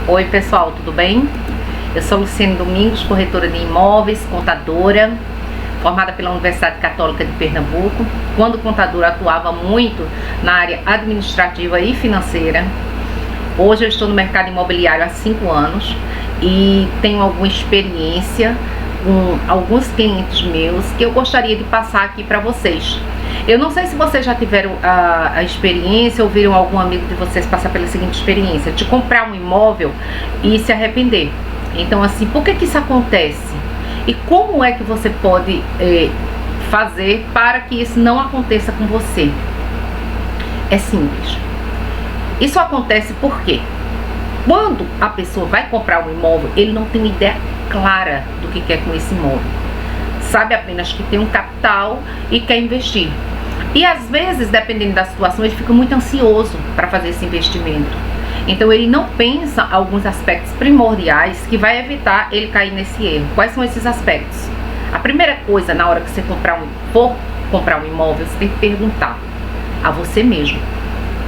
Oi pessoal, tudo bem? Eu sou Luciene Domingos, corretora de imóveis, contadora, formada pela Universidade Católica de Pernambuco. Quando contadora, atuava muito na área administrativa e financeira. Hoje eu estou no mercado imobiliário há 5 anos e tenho alguma experiência com alguns clientes meus que eu gostaria de passar aqui para vocês. Eu não sei se vocês já tiveram a experiência ou viram algum amigo de vocês passar pela seguinte experiência, de comprar um imóvel e se arrepender. Então assim, por que isso acontece? E como é que você pode fazer para que isso não aconteça com você? É simples. Isso acontece porque quando a pessoa vai comprar um imóvel, ele não tem uma ideia clara do que quer com esse imóvel. Sabe apenas que tem um capital e quer investir. E às vezes, dependendo da situação, ele fica muito ansioso para fazer esse investimento. Então ele não pensa alguns aspectos primordiais que vai evitar ele cair nesse erro. Quais são esses aspectos? A primeira coisa, na hora que você for comprar um imóvel, você tem que perguntar a você mesmo: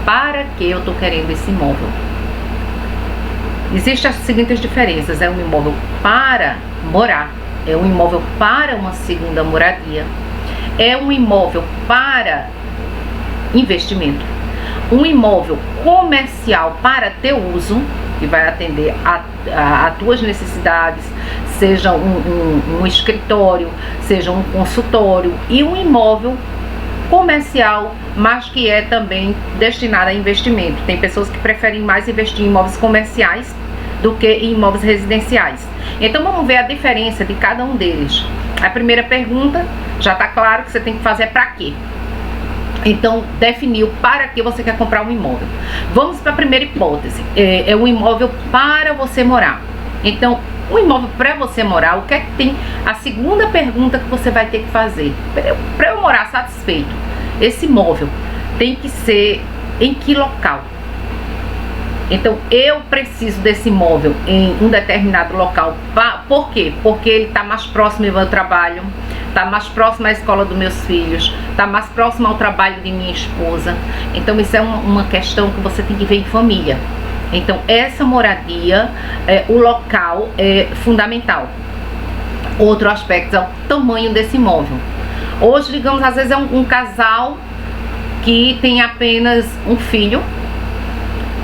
para que eu estou querendo esse imóvel? Existem as seguintes diferenças: é um imóvel para morar, é um imóvel para uma segunda moradia, é um imóvel para investimento, um imóvel comercial para teu uso, que vai atender a tuas necessidades, seja um escritório, seja um consultório, e um imóvel comercial, mas que é também destinado a investimento. Tem pessoas que preferem mais investir em imóveis comerciais do que em imóveis residenciais. Então vamos ver a diferença de cada um deles. A primeira pergunta, já está claro que você tem que fazer para quê. Então definiu para que você quer comprar um imóvel. Vamos para a primeira hipótese, é um imóvel para você morar. Então um imóvel para você morar, o que é que tem? A segunda pergunta que você vai ter que fazer: para eu morar satisfeito, esse imóvel tem que ser em que local? Então eu preciso desse imóvel em um determinado local. Por quê? Porque ele está mais próximo do meu trabalho, está mais próximo à escola dos meus filhos, está mais próximo ao trabalho de minha esposa. Então isso é uma questão que você tem que ver em família. Então essa moradia, o local é fundamental. Outro aspecto é o tamanho desse imóvel. Hoje, digamos, às vezes é um casal que tem apenas um filho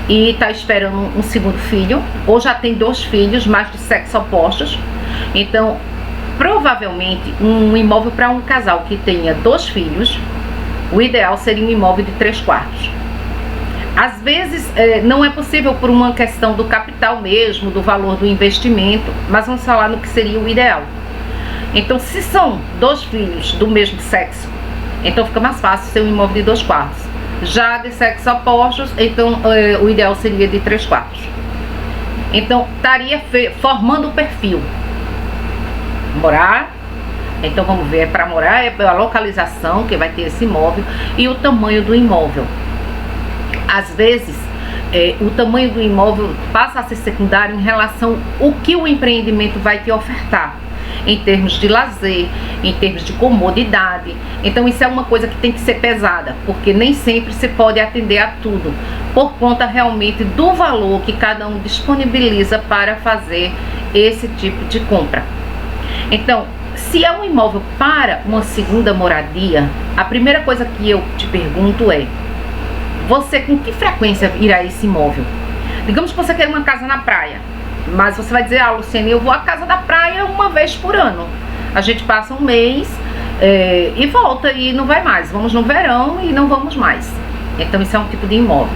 e está esperando um segundo filho, ou já tem 2 filhos, mas de sexo opostos. Então provavelmente um imóvel para um casal que tenha 2 filhos, o ideal seria um imóvel de 3 quartos. Às vezes não é possível por uma questão do capital mesmo, do valor do investimento, mas vamos falar no que seria o ideal. Então se são 2 filhos do mesmo sexo, então fica mais fácil ser um imóvel de 2 quartos. Já de sexos opostos, então o ideal seria de 3 quartos. Então estaria formando o perfil. Morar, então vamos ver, para morar é a localização que vai ter esse imóvel e o tamanho do imóvel. Às vezes o tamanho do imóvel passa a ser secundário em relação ao que o empreendimento vai te ofertar, em termos de lazer, em termos de comodidade. Então isso é uma coisa que tem que ser pesada, porque nem sempre se pode atender a tudo, por conta realmente do valor que cada um disponibiliza para fazer esse tipo de compra. Então, se é um imóvel para uma segunda moradia, a primeira coisa que eu te pergunto é: você com que frequência irá a esse imóvel? Digamos que você quer uma casa na praia, mas você vai dizer: ah, Luciene, eu vou à casa da praia uma vez por ano. A gente passa um mês e volta e não vai mais. Vamos no verão e não vamos mais. Então isso é um tipo de imóvel.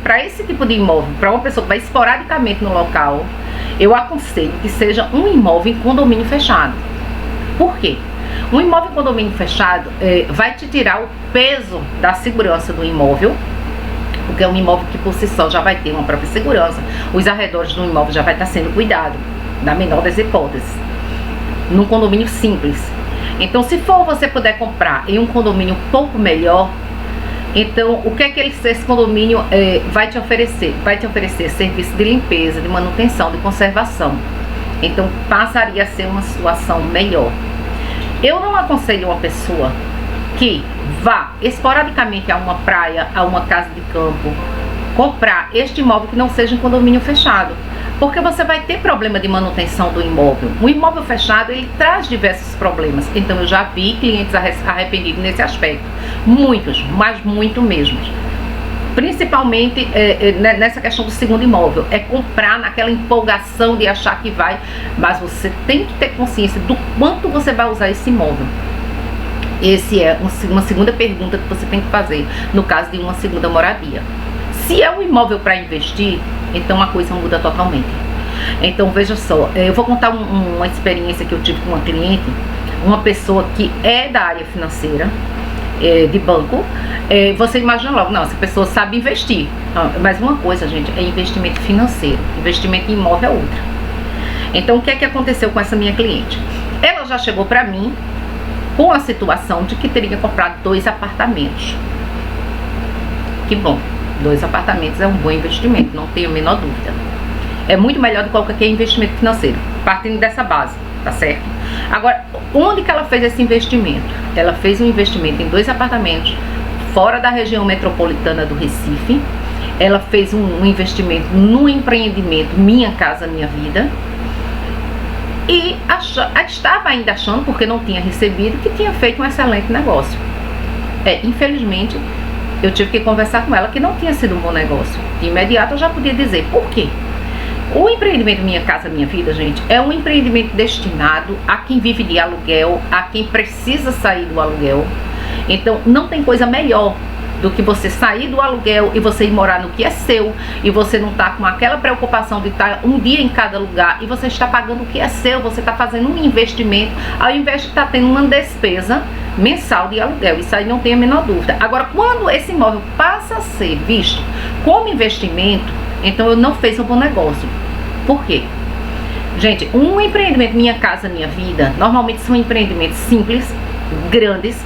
Para esse tipo de imóvel, para uma pessoa que vai esporadicamente no local, eu aconselho que seja um imóvel em condomínio fechado. Por quê? Um imóvel em condomínio fechado vai te tirar o peso da segurança do imóvel, porque é um imóvel que por si só já vai ter uma própria segurança. Os arredores do imóvel já vai estar sendo cuidado, na menor das hipóteses, num condomínio simples. Então se você puder comprar em um condomínio um pouco melhor, então o que é que esse condomínio vai te oferecer? Vai te oferecer serviço de limpeza, de manutenção, de conservação. Então passaria a ser uma situação melhor. Eu não aconselho uma pessoa que vá esporadicamente a uma praia, a uma casa de campo, comprar este imóvel que não seja em condomínio fechado, porque você vai ter problema de manutenção do imóvel. O imóvel fechado, ele traz diversos problemas. Então eu já vi clientes arrependidos nesse aspecto, muitos, mas muito mesmo. Principalmente nessa questão do segundo imóvel, é comprar naquela empolgação de achar que vai, mas você tem que ter consciência do quanto você vai usar esse imóvel. Esse é uma segunda pergunta que você tem que fazer no caso de uma segunda moradia. Se é um imóvel para investir, então a coisa muda totalmente. Então veja só, eu vou contar uma experiência que eu tive com uma cliente, uma pessoa que é da área financeira, de banco. Você imagina logo, não, essa pessoa sabe investir. Mas uma coisa, gente, é investimento financeiro, investimento em imóvel é outra. Então o que é que aconteceu com essa minha cliente? Ela já chegou para mim com a situação de que teria comprado 2 apartamentos. Que bom, 2 apartamentos é um bom investimento, não tenho a menor dúvida. É muito melhor do que qualquer investimento financeiro, partindo dessa base, tá certo? Agora, onde que ela fez esse investimento? Ela fez um investimento em 2 apartamentos fora da região metropolitana do Recife. Ela fez um investimento no empreendimento Minha Casa Minha Vida. E estava ainda achando, porque não tinha recebido, que tinha feito um excelente negócio. Infelizmente, eu tive que conversar com ela que não tinha sido um bom negócio. De imediato eu já podia dizer por quê. O empreendimento Minha Casa Minha Vida, gente, é um empreendimento destinado a quem vive de aluguel, a quem precisa sair do aluguel. Então não tem coisa melhor do que você sair do aluguel e você ir morar no que é seu, e você não tá com aquela preocupação de estar um dia em cada lugar, e você está pagando o que é seu, você está fazendo um investimento, ao invés de estar tendo uma despesa mensal de aluguel. Isso aí não tem a menor dúvida. Agora, quando esse imóvel passa a ser visto como investimento, então eu não fiz um bom negócio. Por quê? Gente, um empreendimento Minha Casa Minha Vida, normalmente são empreendimentos simples, grandes,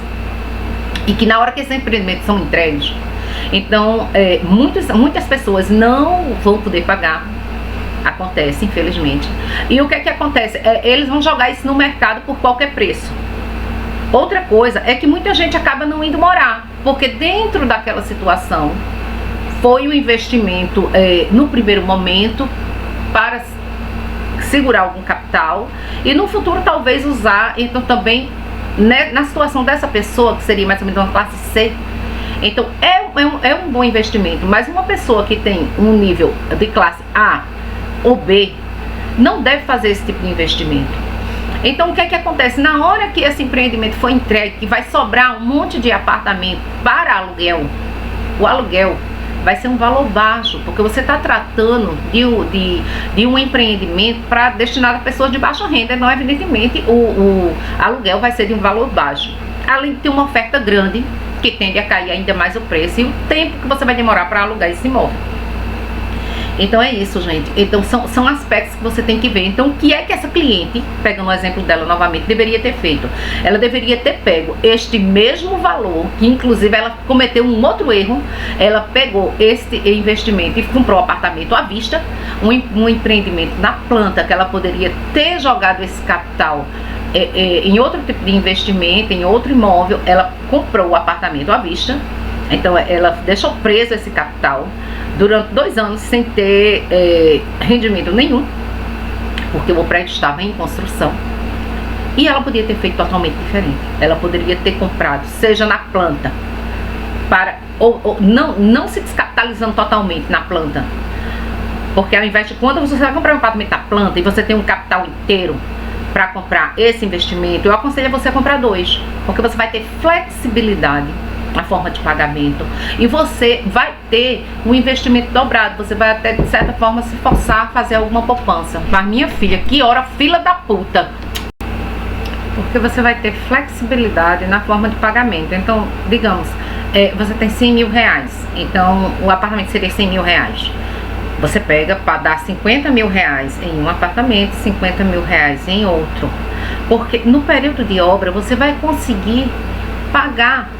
e que na hora que esses empreendimentos são entregues, então muitas pessoas não vão poder pagar. Acontece, infelizmente. E o que é que acontece? Eles vão jogar isso no mercado por qualquer preço. Outra coisa é que muita gente acaba não indo morar, porque dentro daquela situação foi um investimento no primeiro momento para segurar algum capital, e no futuro talvez usar, então também na situação dessa pessoa, que seria mais ou menos uma classe C, então é um bom investimento. Mas uma pessoa que tem um nível de classe A ou B não deve fazer esse tipo de investimento. Então o que é que acontece? Na hora que esse empreendimento for entregue, que vai sobrar um monte de apartamento para aluguel, o aluguel vai ser um valor baixo, porque você está tratando de um empreendimento para destinado a pessoas de baixa renda. Então evidentemente o aluguel vai ser de um valor baixo, além de ter uma oferta grande, que tende a cair ainda mais o preço e o tempo que você vai demorar para alugar esse imóvel. Então é isso, gente. Então são aspectos que você tem que ver. Então o que é que essa cliente, pegando o exemplo dela novamente, deveria ter feito? Ela deveria ter pego este mesmo valor, que inclusive ela cometeu um outro erro. Ela pegou este investimento e comprou um apartamento à vista, um empreendimento na planta, que ela poderia ter jogado esse capital em outro tipo de investimento, em outro imóvel. Ela comprou o apartamento à vista, então ela deixou preso esse capital durante 2 anos sem ter rendimento nenhum, porque o prédio estava em construção. E ela podia ter feito totalmente diferente. Ela poderia ter comprado, seja na planta, ou não se descapitalizando totalmente na planta, porque ao invés de, quando você vai comprar um apartamento na planta e você tem um capital inteiro para comprar esse investimento, eu aconselho você a comprar 2, porque você vai ter flexibilidade na forma de pagamento e você vai ter um investimento dobrado. Você vai até de certa forma se forçar a fazer alguma poupança. Mas minha filha, que hora fila da puta, porque você vai ter flexibilidade na forma de pagamento. Então digamos, você tem 100 mil reais, então o apartamento seria 100 mil reais. Você pega para dar 50 mil reais em um apartamento, 50 mil reais em outro, porque no período de obra você vai conseguir pagar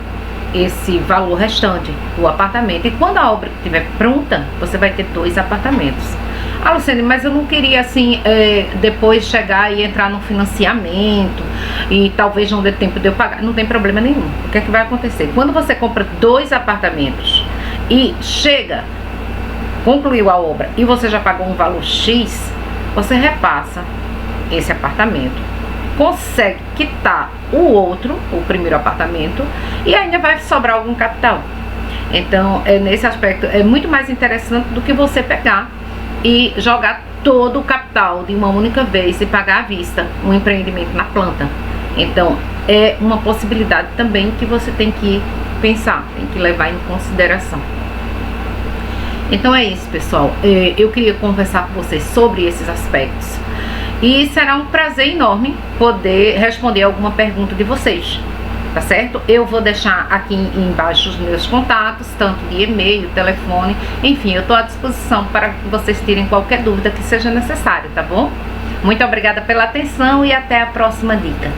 esse valor restante do apartamento, e quando a obra estiver pronta, você vai ter 2 apartamentos. Ah, Luciane, mas eu não queria assim, depois chegar e entrar no financiamento e talvez não dê tempo de eu pagar. Não tem problema nenhum. O que é que vai acontecer? Quando você compra 2 apartamentos e chega concluiu a obra e você já pagou um valor X, você repassa esse apartamento, consegue quitar o outro, o primeiro apartamento, e ainda vai sobrar algum capital. Então, nesse aspecto, é muito mais interessante do que você pegar e jogar todo o capital de uma única vez e pagar à vista um empreendimento na planta. Então, é uma possibilidade também que você tem que pensar, tem que levar em consideração. Então é isso, pessoal. Eu queria conversar com vocês sobre esses aspectos. E será um prazer enorme poder responder alguma pergunta de vocês, tá certo? Eu vou deixar aqui embaixo os meus contatos, tanto de e-mail, telefone, enfim, eu estou à disposição para que vocês tirem qualquer dúvida que seja necessária, tá bom? Muito obrigada pela atenção e até a próxima dica.